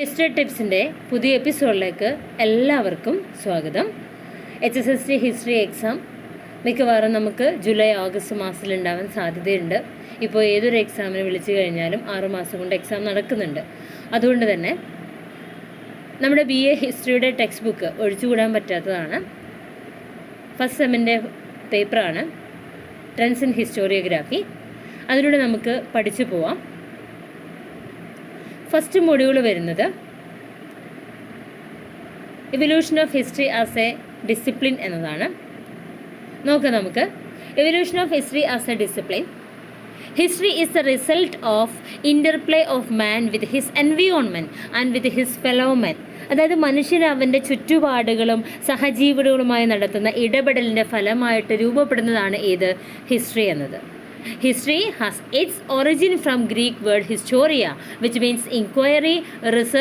History ടിപ്സിൻ്റെ പുതിയ എപ്പിസോഡിലേക്ക് എല്ലാവർക്കും സ്വാഗതം. HSSC ഹിസ്റ്ററി എക്സാം മിക്കവാറും നമുക്ക് ജൂലൈ ഓഗസ്റ്റ് മാസത്തിലുണ്ടാവാൻ സാധ്യതയുണ്ട്. ഇപ്പോൾ ഏതൊരു എക്സാമിന് വിളിച്ചു കഴിഞ്ഞാലും 6 മാസം കൊണ്ട് എക്സാം നടക്കുന്നുണ്ട്. അതുകൊണ്ട് തന്നെ നമ്മുടെ BA ഹിസ്റ്ററിയുടെ ടെക്സ്റ്റ് ബുക്ക് ഒഴിച്ചുകൂടാൻ പറ്റാത്തതാണ്. ഫസ്റ്റ് സെമ്മിൻ്റെ പേപ്പറാണ് ട്രെൻഡ്സ് ഇൻ ഹിസ്റ്റോറിയോഗ്രാഫി. അതിലൂടെ നമുക്ക് പഠിച്ചു പോവാം. ഫസ്റ്റ് മൊഡ്യൂൾ വരുന്നത് evolution of history as A discipline എന്നതാണ്. നോക്കാം നമുക്ക്. Evolution of history as A discipline. History is the result of interplay of man with his environment and with his fellow men. അതായത് മനുഷ്യൻ അവൻ്റെ ചുറ്റുപാടുകളും സഹജീവികളുമായി നടത്തുന്ന ഇടപെടലിൻ്റെ ഫലമായിട്ട് രൂപപ്പെടുന്നതാണ് ഏത് ഹിസ്റ്ററി എന്നത്. History has its origin from Greek word historia, which means inquiry, research.